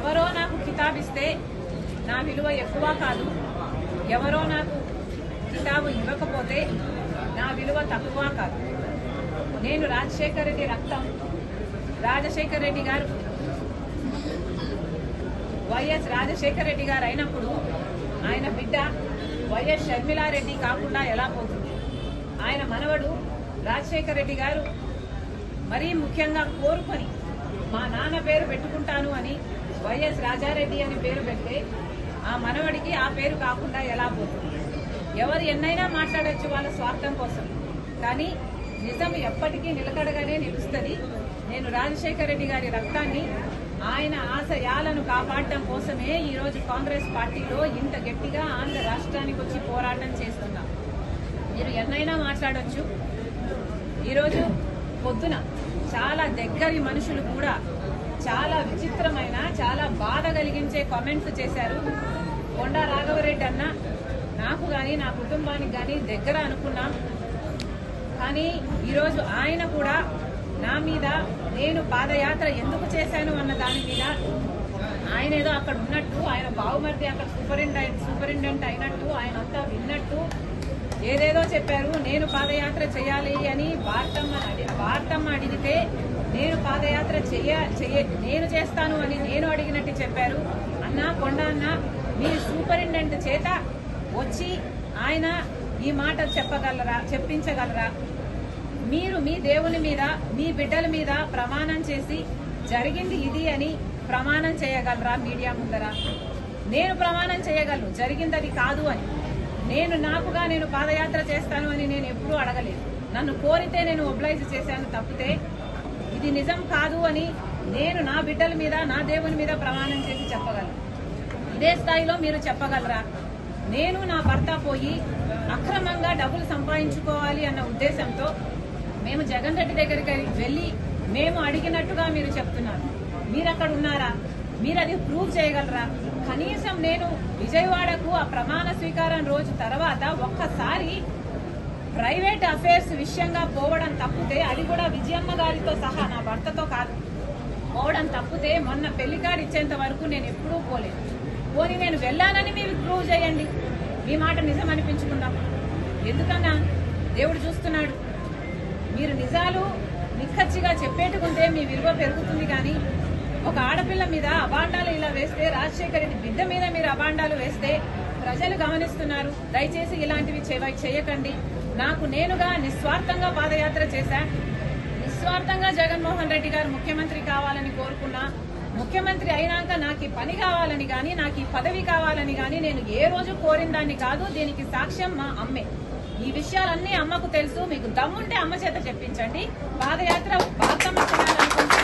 ఎవరో నాకు కితాబిస్తే నా విలువ ఎక్కువ కాదు, ఎవరో నాకు కితాబు ఇవ్వకపోతే నా విలువ తక్కువ కాదు. నేను రాజశేఖర రెడ్డి రక్తం. రాజశేఖర రెడ్డి గారు వైఎస్ రాజశేఖర రెడ్డి గారు అయినప్పుడు ఆయన బిడ్డ వైఎస్ షర్మిలారెడ్డి కాకుండా ఎలా పోతుంది? ఆయన మనవడు రాజశేఖర రెడ్డి గారు మరీ ముఖ్యంగా కోరుకొని మా నాన్న పేరు పెట్టుకుంటాను అని వైఎస్ రాజారెడ్డి అని పేరు పెడితే ఆ మనవడికి ఆ పేరు కాకుండా ఎలా పోతుంది? ఎవరు ఎన్నైనా మాట్లాడచ్చు వాళ్ళ స్వార్థం కోసం, కానీ నిజం ఎప్పటికీ నిలకడగానే నిలుస్తుంది. నేను రాజశేఖర రెడ్డి గారి రక్తాన్ని, ఆయన ఆశయాలను కాపాడటం కోసమే ఈరోజు కాంగ్రెస్ పార్టీలో ఇంత గట్టిగా ఆంధ్ర రాష్ట్రానికి వచ్చి పోరాటం చేస్తున్నాం. మీరు ఎన్నైనా మాట్లాడొచ్చు. ఈరోజు పొద్దున చాలా దగ్గరి మనుషులు కూడా చాలా విచిత్రమైన, చాలా బాధ కలిగించే కామెంట్స్ చేశారు. కొండా రాఘవరెడ్డి అన్న నాకు గాని నా కుటుంబానికి గాని దగ్గర అనుకున్నాం, కానీ ఈరోజు ఆయన కూడా నా మీద నేను పాదయాత్ర ఎందుకు చేశాను అన్న దాని మీద ఆయన ఏదో అక్కడ ఉన్నట్టు, ఆయన బావుమర్ది అక్కడ సూపరింటెండెంట్ అయినట్టు, ఆయన అంతా విన్నట్టు ఏదేదో చెప్పారు. నేను పాదయాత్ర చేయాలి అని భారతమ్మ అడిగితే నేను పాదయాత్ర నేను చేస్తాను అని నేను అడిగినట్టు చెప్పారు. అన్న కొండ అన్న, మీ సూపరింటెండెంట్ చేత వచ్చి ఆయన ఈ మాట చెప్పించగలరా? మీరు మీ దేవుని మీద, మీ బిడ్డల మీద ప్రమాణం చేసి జరిగింది ఇది అని ప్రమాణం చేయగలరా మీడియా ముందర? నేను ప్రమాణం చేయగలను జరిగింది అది కాదు అని. నేను పాదయాత్ర చేస్తాను అని నేను ఎప్పుడూ అడగలేదు. నన్ను కోరితే నేను ఒబ్లైజ్ చేశాను తప్పితే ఇది నిజం కాదు అని నేను నా బిడ్డల మీద, నా దేవుని మీద ప్రమాణం చేసి చెప్పగలను. ఇదే స్థాయిలో మీరు చెప్పగలరా? నేను నా భర్త పోయి అక్రమంగా డబ్బులు సంపాదించుకోవాలి అన్న ఉద్దేశంతో మేము జగన్ రెడ్డి దగ్గరికి వెళ్లి మేము అడిగినట్టుగా మీరు చెప్తున్నారు. మీరు అక్కడ ఉన్నారా? మీరు అది ప్రూవ్ చేయగలరా? కనీసం నేను విజయవాడకు ఆ ప్రమాణ స్వీకారం రోజు తర్వాత ఒక్కసారి ప్రైవేట్ అఫైర్స్ విషయంగా పోవడం తప్పితే, అది కూడా విజయమ్మ గారితో సహా నా భర్తతో కాదు పోవడం తప్పితే, మొన్న పెళ్లి కార్డు ఇచ్చేంత వరకు నేను ఎప్పుడూ పోలేదు. పోనీ నేను వెళ్ళానని మీరు ప్రూవ్ చేయండి, మీ మాట నిజం అనిపించుకుందాం. ఎందుకన్నా దేవుడు చూస్తున్నాడు. మీరు నిజాలు నిక్కచ్చిగా చెప్పేట్టుకుంటే మీ విలువ పెరుగుతుంది. కానీ ఒక ఆడపిల్ల మీద అబాండాలు ఇలా వేస్తే, రాజశేఖర రెడ్డి బిడ్డ మీద మీరు అబాండాలు వేస్తే ప్రజలు గమనిస్తున్నారు. దయచేసి ఇలాంటివి చేయకండి. నేనుగా నిస్వార్థంగా పాదయాత్ర చేశా. నిస్వార్థంగా జగన్మోహన్ రెడ్డి గారు ముఖ్యమంత్రి కావాలని కోరుకున్నా. ముఖ్యమంత్రి అయినాక నాకు ఈ పని కావాలని గాని, నాకు ఈ పదవి కావాలని గాని నేను ఏ రోజు కోరిన దాన్ని కాదు. దీనికి సాక్ష్యం మా అమ్మే. ఈ విషయాలన్నీ అమ్మకు తెలుసు. మీకు దమ్ముంటే అమ్మ చేత చెప్పించండి. పాదయాత్ర భారతమ్మ చేయాలనుకుంటే